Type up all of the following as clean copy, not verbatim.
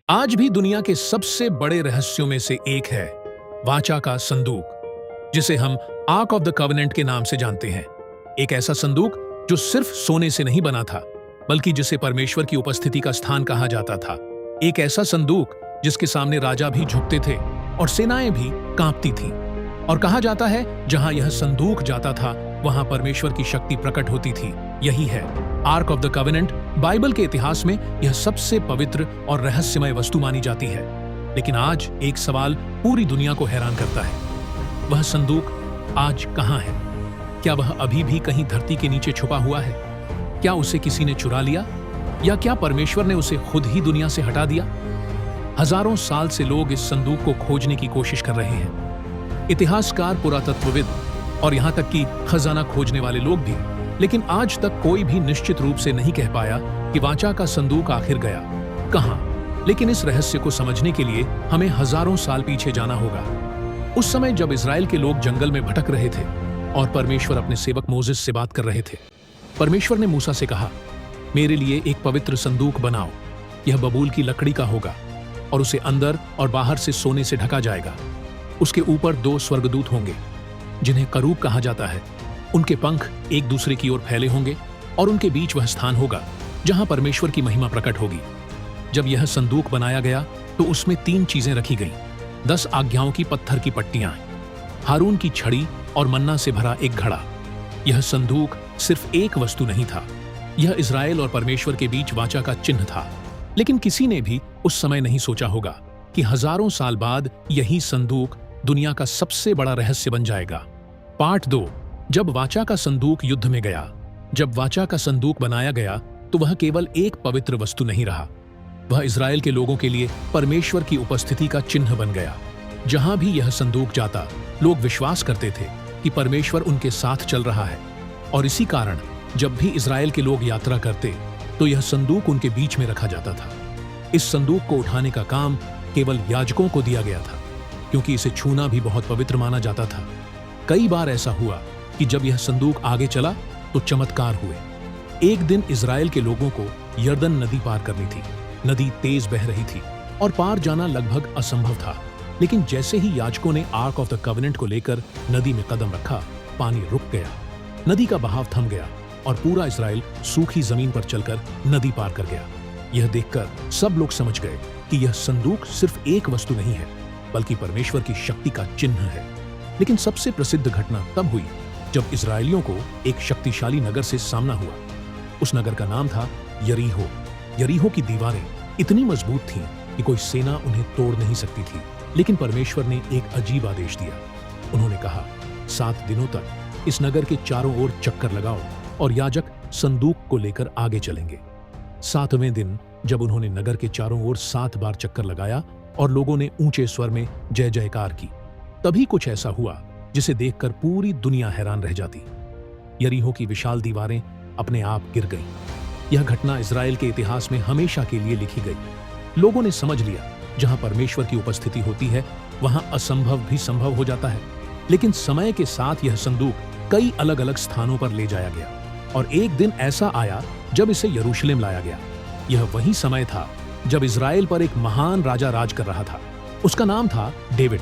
आज भी दुनिया के सबसे बड़े रहस्यों में से एक है वाचा का संदूक, जिसे हम आर्क ऑफ द कवेनेंट के नाम से जानते हैं। एक ऐसा संदूक जो सिर्फ सोने से नहीं बना था, बल्कि जिसे परमेश्वर की उपस्थिति का स्थान कहा जाता था। एक ऐसा संदूक जिसके सामने राजा भी झुकते थे और सेनाएं भी कांपती थीं। और कहा जाता है जहां यह संदूक जाता था वहां परमेश्वर की शक्ति प्रकट होती थी। यही है arc of the covenant. Bible के इतिहास में यह सबसे पवित्र और रहस्यमय वस्तु मानी जाती है। लेकिन आज एक सवाल पूरी दुनिया को हैरान करता है। वह संदूक आज कहां है? क्या वह अभी भी कहीं धरती के नीचे छुपा हुआ है? क्या उसे किसी ने चुरा लिया, या क्या परमेश्वर ने उसे खुद ही दुनिया से हटा दिया? हजारों साल से लोग इस संदूक को खोजने की कोशिश कर रहे हैं, इतिहासकार, पुरातत्वविद और यहां तक कि खजाना खोजने वाले लोग भी। लेकिन आज तक कोई भी निश्चित रूप से नहीं कह पाया कि वाचा का संदूक आखिर गया कहां। लेकिन इस रहस्य को समझने के लिए हमें हजारों साल पीछे जाना होगा। उस समय जब इजराइल के लोग जंगल में भटक रहे थे और परमेश्वर अपने सेवक मोसेस से बात कर रहे थे। परमेश्वर ने मूसा से कहा, मेरे लिए एक पवित्र संदूक बनाओ। यह बबूल की लकड़ी का होगा और उसे अंदर और बाहर से सोने से ढका जाएगा। उसके ऊपर 2 स्वर्गदूत होंगे जिन्हें करूब कहा जाता है। उनके पंख एक दूसरे की ओर फैले होंगे और उनके बीच वह स्थान होगा जहां परमेश्वर की महिमा प्रकट होगी। जब यह संदूक बनाया गया तो उसमें 3 चीजें रखी गईं। 10 आज्ञाओं की पत्थर की पट्टियां, हारून की छड़ी और मन्ना से भरा एक घड़ा। यह संदूक सिर्फ एक वस्तु नहीं था, यह इजराइल और परमेश्वर के बीच वाचा का चिन्ह था। लेकिन किसी ने भी उस समय नहीं सोचा होगा कि हजारों साल बाद यही संदूक दुनिया का सबसे बड़ा रहस्य बन जाएगा। पार्ट 2। जब वाचा का संदूक युद्ध में गया। जब वाचा का संदूक बनाया गया तो वह केवल एक पवित्र वस्तु नहीं रहा, वह इजराइल के लोगों के लिए परमेश्वर की उपस्थिति का चिन्ह बन गया। जहां भी यह संदूक जाता, लोग विश्वास करते थे कि परमेश्वर उनके साथ चल रहा है। और इसी कारण जब भी इजराइल के लोग यात्रा करते तो यह संदूक उनके बीच में रखा जाता था। इस संदूक को उठाने का काम केवल याजकों को दिया गया था, क्योंकि इसे छूना भी बहुत पवित्र माना जाता था। कई बार ऐसा हुआ कि जब यह संदूक आगे चला तो चमत्कार हुए। एक दिन इजराइल के लोगों को यरदन नदी पार करनी थी। नदी तेज बह रही थी और पार जाना लगभग असंभव था। लेकिन जैसे ही याजकों ने आर्क ऑफ द कवेनेंट को लेकर नदी में कदम रखा, पानी रुक गया, नदी का बहाव थम गया और पूरा इजराइल सूखी जमीन पर चलकर नदी पार कर गया। यह देखकर सब लोग समझ गए कि यह संदूक सिर्फ एक वस्तु नहीं है, बल्कि परमेश्वर की शक्ति का चिन्ह है। लेकिन सबसे प्रसिद्ध घटना तब हुई जब इजरायलियों को एक शक्तिशाली नगर से सामना हुआ। उस नगर का नाम था यरीहो। यरीहो की दीवारें इतनी मजबूत थीं कि कोई सेना उन्हें तोड़ नहीं सकती थी। लेकिन परमेश्वर ने एक अजीब आदेश दिया। उन्होंने कहा, 7 दिनों तक इस नगर के चारों ओर चक्कर लगाओ और याजक संदूक को लेकर आगे चलेंगे। 7वें दिन जब उन्होंने नगर के चारों ओर 7 बार चक्कर लगाया और लोगों ने ऊंचे स्वर में जय जयकार की, तभी कुछ ऐसा हुआ जिसे देखकर पूरी दुनिया हैरान रह जाती। यरीहो की विशाल दीवारें अपने आप गिर गईं। यह घटना इजराइल के इतिहास में हमेशा के लिए लिखी गई। लोगों ने समझ लिया, जहां परमेश्वर की उपस्थिति होती है वहां असंभव भी संभव हो जाता है। लेकिन समय के साथ यह संदूक कई अलग अलग स्थानों पर ले जाया गया और एक दिन ऐसा आया जब इसे यरूशलेम लाया गया। यह वही समय था जब इजराइल पर एक महान राजा राज कर रहा था। उसका नाम था डेविड,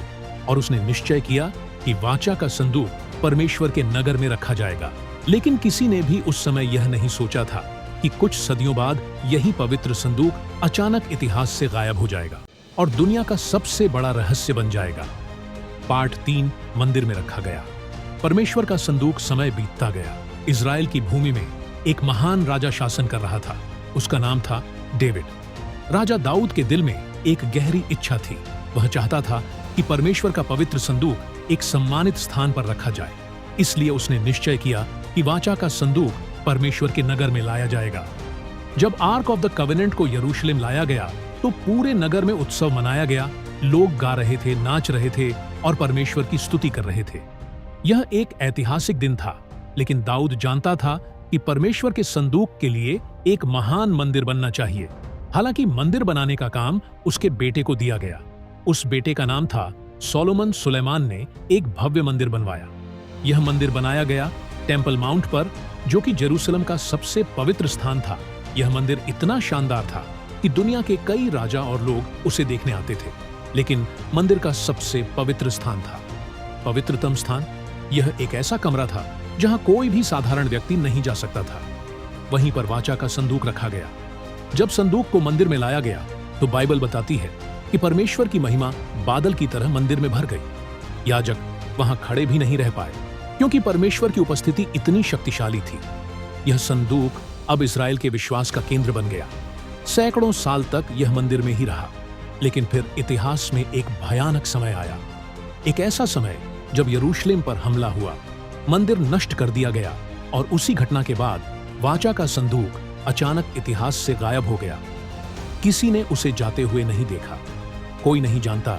और उसने निश्चय किया कि वाचा का संदूक परमेश्वर के नगर में रखा जाएगा। लेकिन किसी ने भी उस समय यह नहीं सोचा था कि कुछ सदियों बाद यही पवित्र संदूक अचानक इतिहास से गायब हो जाएगा और दुनिया का सबसे बड़ा रहस्य बन जाएगा। पार्ट 3। मंदिर में रखा गया। परमेश्वर का संदूक समय बीतता गया। इजराइल की भूमि में एक महान राजा शासन कर रहा था। उसका नाम था डेविड। राजा दाऊद के दिल में एक गहरी इच्छा थी। वह चाहता था कि परमेश्वर का पवित्र संदूक एक सम्मानित स्थान पर रखा जाए। इसलिए उसने निश्चय किया कि वाचा का संदूक परमेश्वर के नगर में लाया जाएगा। जब आर्क ऑफ द कवेनेंट को यरूशलेम लाया गया तो पूरे नगर में उत्सव मनाया गया। लोग गा रहे थे, नाच रहे थे और परमेश्वर की स्तुति कर रहे थे। यह एक ऐतिहासिक दिन था। लेकिन दाऊद जानता था कि परमेश्वर के संदूक के लिए एक महान मंदिर बनना चाहिए। हालांकि मंदिर बनाने का काम उसके बेटे को दिया गया। उस बेटे का नाम था सोलोमन। सुलेमान ने एक भव्य मंदिर बनवाया। यह मंदिर बनाया गया टेम्पल माउंट पर, जो कि जेरूसलम का सबसे पवित्र स्थान था। यह मंदिर इतना शानदार था कि कि दुनिया के कई राजा और लोग उसे देखने आते थे, लेकिन मंदिर का सबसे पवित्र स्थान था। पवित्रतम स्थान, यह एक ऐसा कमरा था जहां कोई भी साधारण व्यक्ति नहीं जा सकता था। वहीं पर वाचा का संदूक रखा गया। जब संदूक को मंदिर में लाया गया तो बाइबल बताती है कि परमेश्वर की महिमा बादल की तरह मंदिर में भर गई। याजक वहां खड़े भी नहीं रह पाए, क्योंकि परमेश्वर की उपस्थिति इतनी शक्तिशाली थी। यह संदूक अब इस्राएल के विश्वास का केंद्र बन गया। सैकड़ों साल तक यह मंदिर में ही रहा, लेकिन फिर इतिहास में एक भयानक समय आया। एक ऐसा समय जब यरूशलेम पर हमला हुआ, मंदिर नष्ट कर दिया गया और उसी घटना के बाद वाचा का संदूक अचानक इतिहास से गायब हो गया। किसी ने उसे जाते हुए नहीं देखा। कोई नहीं जानता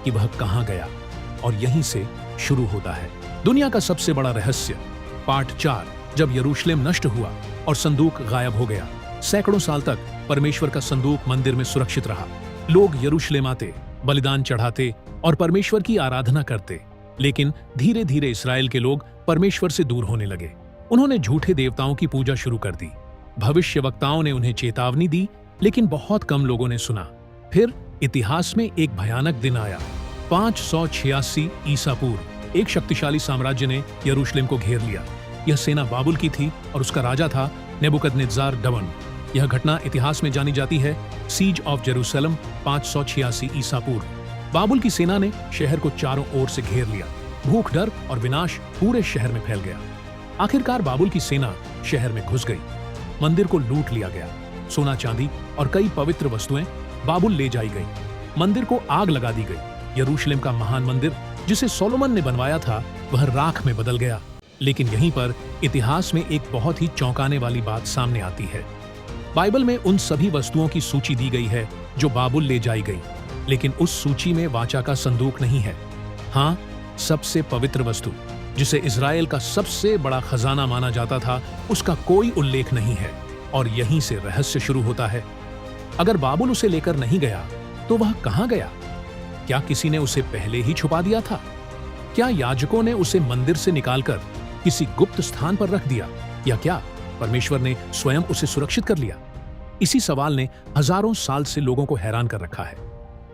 कि वह कहां गया। और यहीं से शुरू होता है दुनिया का सबसे बड़ा रहस्य, पार्ट 4, जब यरूशलेम नष्ट हुआ और संदूक गायब हो गया। सैकड़ों साल तक परमेश्वर का संदूक मंदिर में सुरक्षित रहा। लोग यरूशलेम आते, बलिदान चढ़ाते और परमेश्वर की आराधना करते। लेकिन धीरे धीरे इस्राएल के लोग परमेश्वर से दूर होने लगे। उन्होंने झूठे देवताओं की पूजा शुरू कर दी। भविष्यवक्ताओं ने उन्हें चेतावनी दी, लेकिन बहुत कम लोगों ने सुना। फिर इतिहास में एक भयानक दिन आया। 586 ईसा पूर्व एक शक्तिशाली साम्राज्य ने यरूशलेम को घेर लिया। यह सेना बाबुल की थी और उसका राजा था नेबुकदनेस्जार डवन। यह घटना इतिहास में जानी जाती है सीज ऑफ जेरूसलम 586 ईसा पूर्व। बाबुल की सेना ने शहर को चारों ओर से घेर लिया। भूख, डर और विनाश पूरे शहर में फैल गया। आखिरकार बाबुल की सेना शहर में घुस गई। मंदिर को लूट लिया गया। सोना, चांदी और कई पवित्र वस्तुएं बाबुल ले जाई गई। मंदिर को आग लगा दी गई। यरूशलेम का महान मंदिर जिसे सोलोमन ने बनवाया था, वह राख में बदल गया। लेकिन यहीं पर इतिहास में एक बहुत ही चौंकाने वाली बात सामने आती है। बाइबल में उन सभी वस्तुओं की सूची दी गई है जो बाबुल ले जाई गई, लेकिन उस सूची में वाचा का संदूक नहीं है। हाँ, सबसे पवित्र वस्तु, जिसे इस्राएल का सबसे बड़ा खजाना माना जाता था, उसका कोई उल्लेख नहीं है। और यहीं से रहस्य शुरू होता है। अगर बाबुल उसे लेकर नहीं गया तो वह कहां गया? क्या किसी ने उसे पहले ही छुपा दिया था? क्या याजकों ने उसे मंदिर से निकालकर किसी गुप्त स्थान पर रख दिया, या क्या परमेश्वर ने स्वयं उसे सुरक्षित कर लिया? इसी सवाल ने हजारों साल से लोगों को हैरान कर रखा है।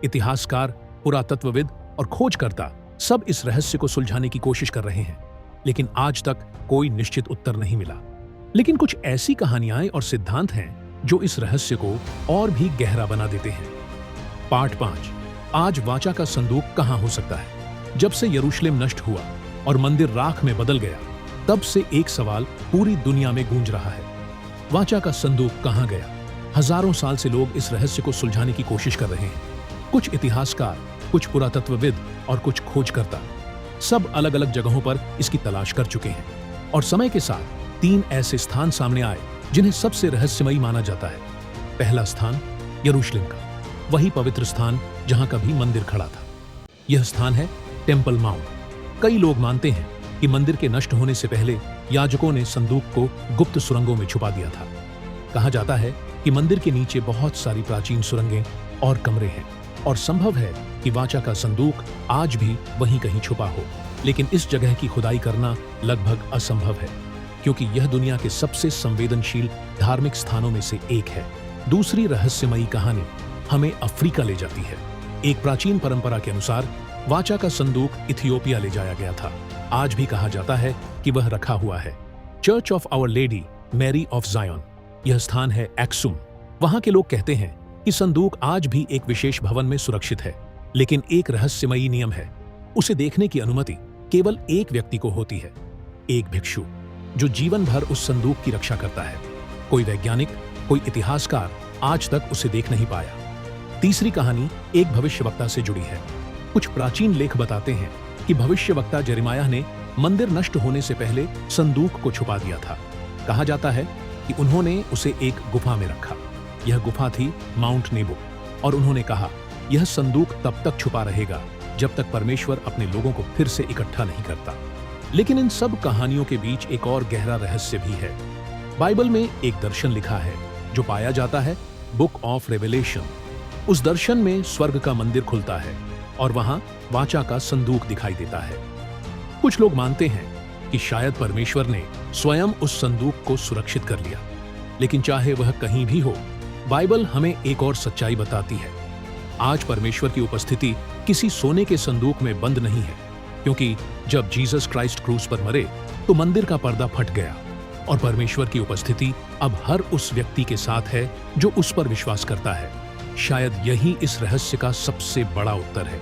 इतिहासकार, पुरातत्वविद और खोजकर्ता सब इस रहस्य को सुलझाने की कोशिश कर रहे हैं, लेकिन आज तक कोई निश्चित उत्तर नहीं मिला। लेकिन कुछ ऐसी कहानियां और सिद्धांत हैं जो इस रहस्य को और भी गहरा बना देते हैं। पार्ट 5, आज वाचा का संदूक कहां हो सकता है? जब से यरूशलेम नष्ट हुआ और मंदिर राख में बदल गया, तब से एक सवाल पूरी दुनिया में गूंज रहा है। वाचा का संदूक कहां गया? हजारों साल से लोग इस रहस्य को सुलझाने की कोशिश कर रहे हैं। कुछ इतिहासकार, कुछ पुरातत्वविद और कुछ खोजकर्ता सब अलग अलग जगहों पर इसकी तलाश कर चुके हैं। और समय के साथ 3 ऐसे स्थान सामने आए जिन्हें सबसे रहस्यमयी माना जाता है। पहला स्थान यरूशलेम का, वही पवित्र स्थान जहां कभी मंदिर खड़ा था। यह स्थान है टेम्पल माउंट। कई लोग मानते हैं कि मंदिर के नष्ट होने से पहले याजकों ने संदूक को गुप्त सुरंगों में छुपा दिया था। कहा जाता है कि मंदिर के नीचे बहुत सारी प्राचीन सुरंगें और कमरे हैं, और संभव है कि वाचा का संदूक आज भी वहीं कहीं छुपा हो। लेकिन इस जगह की खुदाई करना लगभग असंभव है, क्योंकि यह दुनिया के सबसे संवेदनशील धार्मिक स्थानों में से एक है। दूसरी रहस्यमयी कहानी हमें अफ्रीका ले जाती है। एक प्राचीन परंपरा के अनुसार वाचा का संदूक इथियोपिया ले जाया गया था। आज भी कहा जाता है कि वह रखा हुआ है Church of Our Lady Mary of Zion. यह स्थान है एक्सुम। वहां के लोग कहते हैं कि संदूक आज भी एक विशेष भवन में सुरक्षित है, लेकिन एक रहस्यमयी नियम है। उसे देखने की अनुमति केवल एक व्यक्ति को होती है, एक भिक्षु, जो जीवन भर उस संदूक की रक्षा करता है। कोई वैज्ञानिक, कोई इतिहासकार आज तक उसे देख नहीं पाया। तीसरी कहानी एक भविष्यवक्ता से जुड़ी है। कुछ प्राचीन लेख बताते हैं कि भविष्यवक्ता यिर्मयाह ने मंदिर नष्ट होने से पहले संदूक को छुपा दिया था। कहा जाता है कि उन्होंने उसे एक गुफा में रखा। यह गुफा थी माउंट नेबो, और उन्होंने कहा, यह संदूक तब तक छुपा रहेगा जब तक परमेश्वर अपने लोगों को फिर से इकट्ठा नहीं करता। लेकिन इन सब कहानियों के बीच एक और गहरा रहस्य भी है। बाइबल में एक दर्शन लिखा है जो पाया जाता है बुक ऑफ रेवलेशन। उस दर्शन में स्वर्ग का मंदिर खुलता है और वहां वाचा का संदूक दिखाई देता है। कुछ लोग मानते हैं कि शायद परमेश्वर ने स्वयं उस संदूक को सुरक्षित कर लिया। लेकिन चाहे वह कहीं भी हो, बाइबल हमें एक और सच्चाई बताती है। आज परमेश्वर की उपस्थिति किसी सोने के संदूक में बंद नहीं है, क्योंकि जब जीसस क्राइस्ट क्रूस पर मरे तो मंदिर का पर्दा फट गया और परमेश्वर की उपस्थिति अब हर उस व्यक्ति के साथ है जो उस पर विश्वास करता है। शायद यही इस रहस्य का सबसे बड़ा उत्तर है।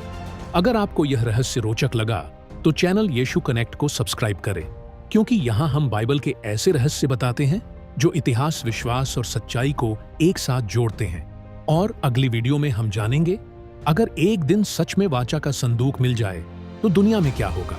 अगर आपको यह रहस्य रोचक लगा तो चैनल यीशु कनेक्ट को सब्सक्राइब करें, क्योंकि यहाँ हम बाइबल के ऐसे रहस्य बताते हैं जो इतिहास, विश्वास और सच्चाई को एक साथ जोड़ते हैं। और अगली वीडियो में हम जानेंगे, अगर एक दिन सच में वाचा का संदूक मिल जाए तो दुनिया में क्या होगा।